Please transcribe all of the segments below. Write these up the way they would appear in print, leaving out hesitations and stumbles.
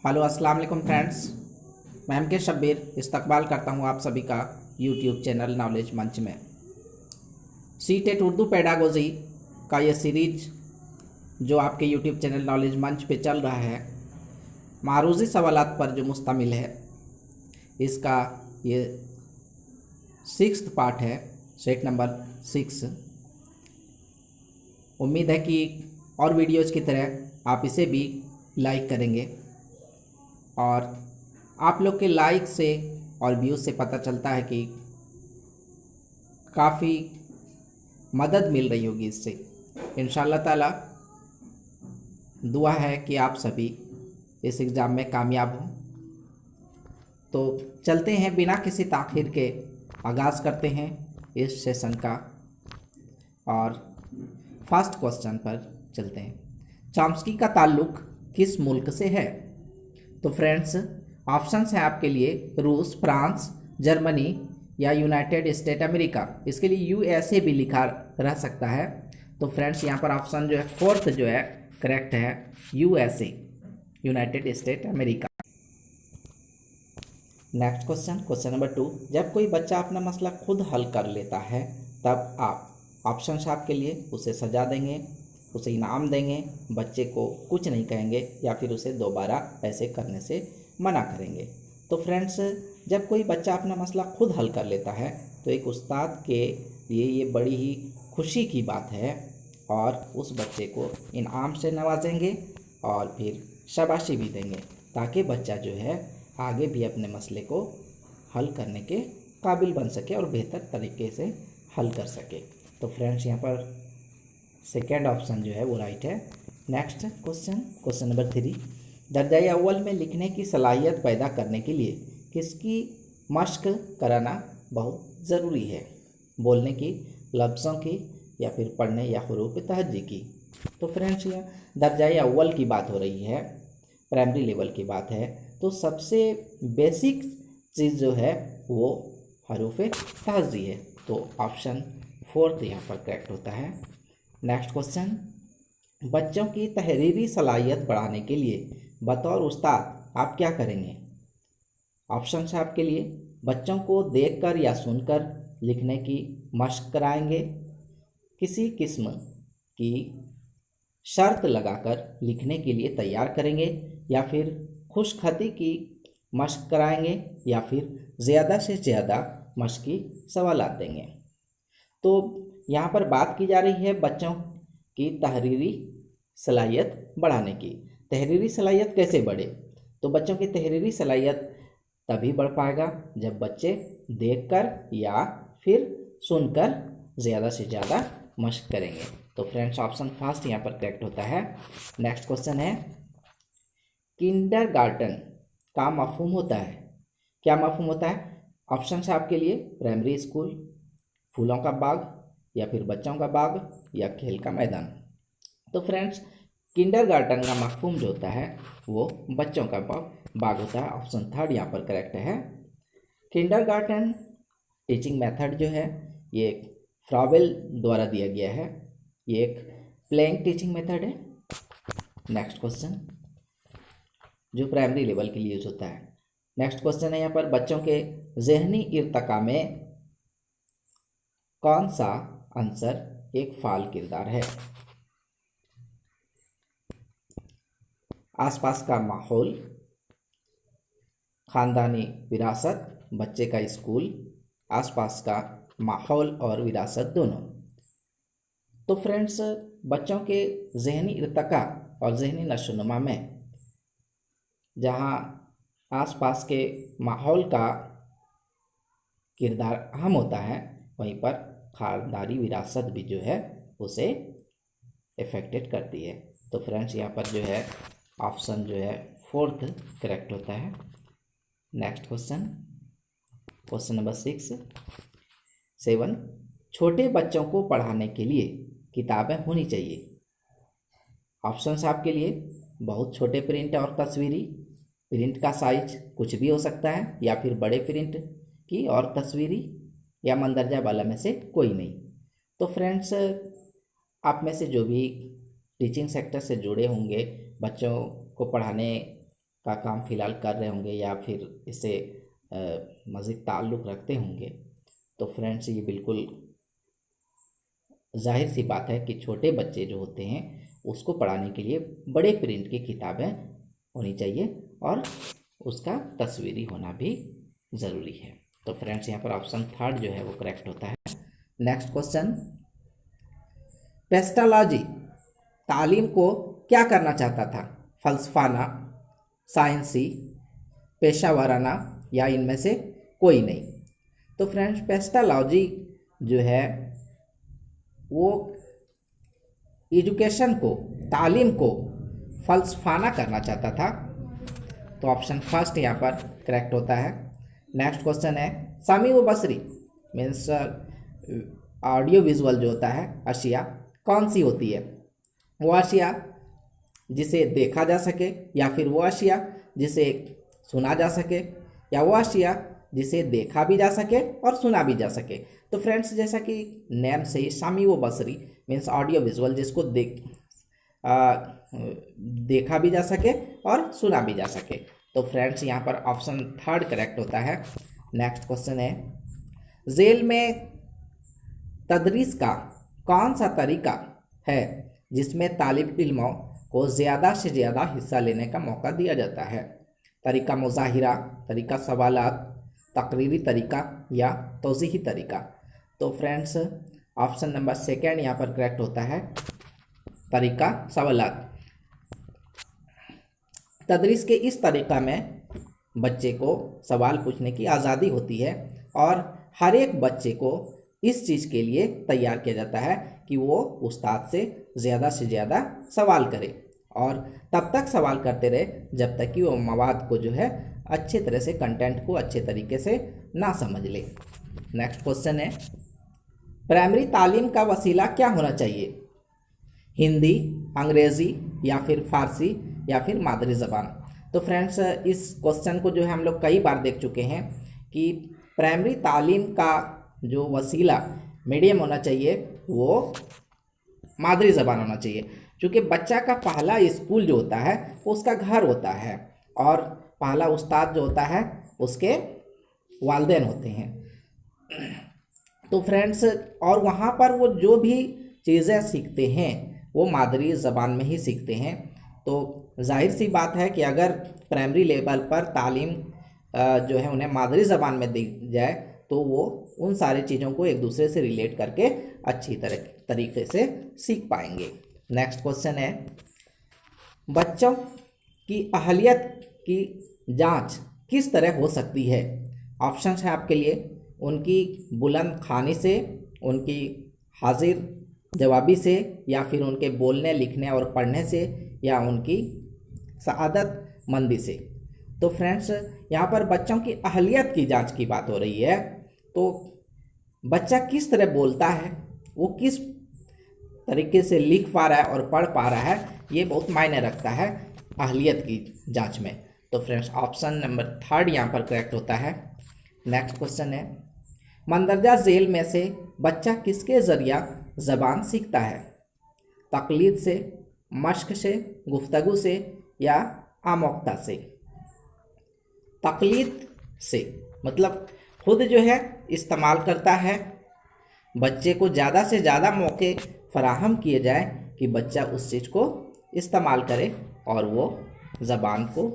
Hello अस्सलाम वालेकुम friends. मैं एम के शब्बीर इस्तकबाल करता हूँ आप सभी का यूट्यूब चैनल नॉलेज मंच में। सी टेट उर्दू पेडागोजी का ये सीरीज जो आपके यूट्यूब चैनल नॉलेज मंच पे चल रहा है, मारूज़ी सवालात पर जो मुश्तमिल है, इसका ये 6th पार्ट है, सेट नंबर 6। उम्मीद है कि और वीडियोज़ की तरह आप इसे भी लाइक करेंगे और आप लोग के लाइक से और व्यूज़ से पता चलता है कि काफ़ी मदद मिल रही होगी इससे। इंशाअल्लाह ताला दुआ है कि आप सभी इस एग्ज़ाम में कामयाब हों। तो चलते हैं, बिना किसी ताख़ीर के आगाज़ करते हैं इस सेशन का और फर्स्ट क्वेश्चन पर चलते हैं। चॉम्स्की का ताल्लुक़ किस मुल्क से है? तो फ्रेंड्स, ऑप्शंस हैं आपके लिए रूस, फ्रांस, जर्मनी या यूनाइटेड स्टेट अमेरिका। इसके लिए यूएसए भी लिखा रह सकता है। तो फ्रेंड्स, यहाँ पर ऑप्शन जो है फोर्थ जो है करेक्ट है, USA, United state America. Next question, question number 2। जब कोई बच्चा अपना मसला खुद हल कर लेता है तब आप ऑप्शंस आपके लिए उसे सजा देंगे, उसे इनाम देंगे, बच्चे को कुछ नहीं कहेंगे या फिर उसे दोबारा ऐसे करने से मना करेंगे। तो फ्रेंड्स, जब कोई बच्चा अपना मसला खुद हल कर लेता है तो एक उस्ताद के लिए ये बड़ी ही खुशी की बात है और उस बच्चे को इनाम से नवाजेंगे और फिर शाबाशी भी देंगे ताकि बच्चा जो है आगे भी अपने मसले को हल करने के काबिल बन सके और बेहतर तरीके से हल कर सके। तो फ्रेंड्स, यहाँ पर सेकेंड ऑप्शन जो है वो राइट है। Next question, question number 3। दर्जाए अव्वल में लिखने की सलाहियत पैदा करने के लिए किसकी मश्क कराना बहुत ज़रूरी है? बोलने की, लफ्ज़ों की या फिर पढ़ने या हुरूफ तहज्जी की? तो फ्रेंड्स, ये दर्जाए अव्वल की बात हो रही है, प्राइमरी लेवल की बात है। तो सबसे बेसिक चीज़ जो है वो हुरूफ तहज्जी है। तो ऑप्शन फोर्थ यहाँ पर करेक्ट होता है। नेक्स्ट क्वेश्चन, बच्चों की तहरीरी सलाहियत बढ़ाने के लिए बतौर उस्ताद आप क्या करेंगे? ऑप्शन है आपके लिए बच्चों को देखकर या सुनकर लिखने की मशक कराएंगे, किसी किस्म की शर्त लगाकर लिखने के लिए तैयार करेंगे या फिर खुशखती की मशक कराएंगे या फिर ज़्यादा से ज़्यादा मशकी सवालात देंगे। तो यहाँ पर बात की जा रही है बच्चों की तहरीरी सलाहियत बढ़ाने की। तहरीरी सलाहियत कैसे बढ़े? तो बच्चों की तहरीरी सलाहियत तभी बढ़ पाएगा जब बच्चे देखकर या फिर सुनकर ज़्यादा से ज़्यादा मशक करेंगे। तो फ्रेंड्स, ऑप्शन फर्स्ट यहाँ पर करेक्ट होता है। नेक्स्ट क्वेश्चन है, किंडरगार्टन का मफहूम होता है, क्या मफहूम होता है? ऑप्शन है आपके लिए प्राइमरी स्कूल, फूलों का बाग या फिर बच्चों का बाग या खेल का मैदान। तो फ्रेंड्स, किंडरगार्टन का मफहूम जो होता है वो बच्चों का बाग होता है। ऑप्शन थर्ड यहाँ पर करेक्ट है। किंडरगार्टन टीचिंग मेथड जो है ये फ्रॉवेल द्वारा दिया गया है, ये एक प्लेइंग टीचिंग मेथड है। नेक्स्ट क्वेश्चन जो प्राइमरी लेवल के लिए यूज होता है। नेक्स्ट क्वेश्चन है यहाँ पर, बच्चों के ज़हनी इर्तिका में कौन सा आंसर एक फाल किरदार है? आसपास का माहौल, खानदानी विरासत, बच्चे का स्कूल, आसपास का माहौल और विरासत दोनों। तो फ्रेंड्स, बच्चों के ज़हनी इर्तिका और ज़हनी नशोनुमा में जहाँ आसपास के माहौल का किरदार अहम होता है, वहीं पर खानदानी विरासत भी जो है उसे इफेक्टेड करती है। तो फ्रेंड्स, यहाँ पर जो है ऑप्शन जो है फोर्थ करेक्ट होता है। Next question, question number 7। छोटे बच्चों को पढ़ाने के लिए किताबें होनी चाहिए। ऑप्शंस आपके लिए बहुत छोटे प्रिंट और तस्वीरी, प्रिंट का साइज कुछ भी हो सकता है, या फिर बड़े प्रिंट की और तस्वीरी, या मंदरजा वाला में से कोई नहीं। तो फ्रेंड्स, आप में से जो भी टीचिंग सेक्टर से जुड़े होंगे, बच्चों को पढ़ाने का काम फ़िलहाल कर रहे होंगे या फिर इससे मज़ीद ताल्लुक़ रखते होंगे, तो फ्रेंड्स ये बिल्कुल जाहिर सी बात है कि छोटे बच्चे जो होते हैं उसको पढ़ाने के लिए बड़े प्रिंट की किताबें होनी चाहिए और उसका तस्वीरी होना भी ज़रूरी है। तो फ्रेंड्स यहाँ पर ऑप्शन थर्ड जो है वो करेक्ट होता है। नेक्स्ट क्वेश्चन, पेस्टालॉजी तालीम को क्या करना चाहता था? फलसफाना, साइंसी, पेशा वाराना या इनमें से कोई नहीं। तो फ्रेंड्स पेस्टालॉजी जो है वो एजुकेशन को, तालीम को फलसफाना करना चाहता था। तो ऑप्शन फर्स्ट यहाँ पर करेक्ट होता है। नेक्स्ट क्वेश्चन है, सामी व बसरी मीन्स ऑडियो विजुअल जो होता है अशिया कौन सी होती है? वो अशिया जिसे देखा जा सके, या फिर वो अशिया जिसे सुना जा सके, या वो अशिया जिसे देखा भी जा सके और सुना भी जा सके। तो फ्रेंड्स जैसा कि नेम से ही सामी व बसरी मीन्स ऑडियो विजुअल, जिसको देखा भी जा सके और सुना भी जा सके। तो फ्रेंड्स यहाँ पर ऑप्शन थर्ड करेक्ट होता है। नेक्स्ट क्वेश्चन है, जेल में तदरीस का कौन सा तरीका है जिसमें तालिब इल्मों को ज़्यादा से ज़्यादा हिस्सा लेने का मौका दिया जाता है? तरीका मुज़ाहिरा, तरीका सवालात, तकरीरी तरीका या तौज़ीही तरीका? तो फ्रेंड्स ऑप्शन नंबर सेकेंड यहाँ पर करेक्ट होता है, तरीका सवालात। तदरीस के इस तरीक़ा में बच्चे को सवाल पूछने की आज़ादी होती है और हर एक बच्चे को इस चीज़ के लिए तैयार किया जाता है कि वो उस्ताद से ज़्यादा सवाल करे और तब तक सवाल करते रहे जब तक कि वो मवाद को जो है अच्छे तरह से, कंटेंट को अच्छे तरीके से ना समझ ले। नेक्स्ट क्वेश्चन है, प्राइमरी तालीम का वसीला क्या होना चाहिए? हिंदी, अंग्रेज़ी या फिर फ़ारसी या फिर मादरी ज़बान? तो फ्रेंड्स इस क्वेश्चन को जो है हम लोग कई बार देख चुके हैं कि प्राइमरी तालीम का जो वसीला मीडियम होना चाहिए वो मादरी ज़बान होना चाहिए, क्योंकि बच्चा का पहला स्कूल जो होता है वो उसका घर होता है और पहला उस्ताद जो होता है उसके वालिदैन होते हैं। तो फ्रेंड्स और वहाँ पर वो जो भी चीज़ें सीखते हैं वो मादरी ज़बान में ही सीखते हैं। तो जाहिर सी बात है कि अगर प्राइमरी लेवल पर तालीम जो है उन्हें मादरी ज़बान में दी जाए तो वो उन सारी चीज़ों को एक दूसरे से रिलेट करके अच्छी तरीके से सीख पाएंगे। नेक्स्ट क्वेश्चन है, बच्चों की अहलियत की जांच किस तरह हो सकती है? ऑप्शन है आपके लिए, उनकी बुलंद ख़्वानी से, उनकी हाजिर जवाबी से, या फिर उनके बोलने लिखने और पढ़ने से, या उनकी सआदत मंदी से। तो फ्रेंड्स यहाँ पर बच्चों की अहलियत की जांच की बात हो रही है। तो बच्चा किस तरह बोलता है, वो किस तरीके से लिख पा रहा है और पढ़ पा रहा है, ये बहुत मायने रखता है अहलियत की जांच में। तो फ्रेंड्स ऑप्शन नंबर थर्ड यहाँ पर करेक्ट होता है। नेक्स्ट क्वेश्चन है, मंदरजा झेल में से बच्चा किसके ज़रिया ज़बान सीखता है? तकलीद से, मश्क से, गुफ्तगू से या आमोक्ता से? तकलीद से मतलब खुद जो है इस्तेमाल करता है, बच्चे को ज़्यादा से ज़्यादा मौके फराहम किए जाए कि बच्चा उस चीज़ को इस्तेमाल करे और वो ज़बान को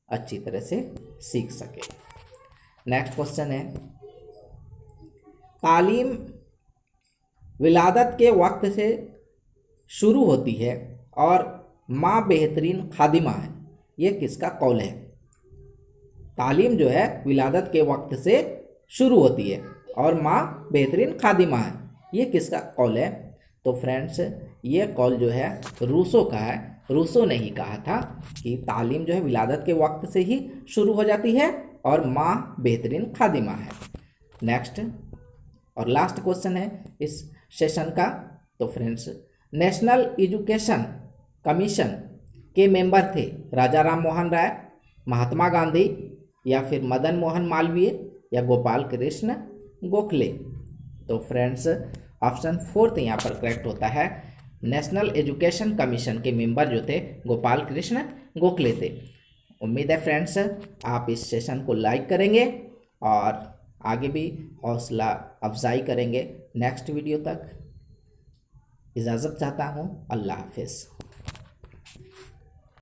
अच्छी तरह से सीख सके। नेक्स्ट क्वेश्चन है, तालीम विलादत के वक्त से शुरू होती है और माँ बेहतरीन खादिमा है, ये किसका कौल है? तालीम जो है विलादत के वक्त से शुरू होती है और माँ बेहतरीन खादिमा है, ये किसका कौल है? तो फ्रेंड्स ये कौल जो है रूसो का है। रूसो ने ही कहा था कि तालीम जो है विलादत के वक्त से ही शुरू हो जाती है और माँ बेहतरीन खादिमा है। नेक्स्ट और लास्ट क्वेश्चन है इस सेशन का। तो फ्रेंड्स नेशनल एजुकेशन कमीशन के मेंबर थे राजा राम मोहन राय, महात्मा गांधी या फिर मदन मोहन मालवीय या गोपाल कृष्ण गोखले? तो फ्रेंड्स ऑप्शन फोर्थ यहाँ पर करेक्ट होता है। नेशनल एजुकेशन कमीशन के मेंबर जो थे गोपाल कृष्ण गोखले थे। उम्मीद है फ्रेंड्स आप इस सेशन को लाइक करेंगे और आगे भी हौसला अफजाई करेंगे। नेक्स्ट वीडियो तक इजाज़त चाहता हूँ। अल्लाह हाफिज़।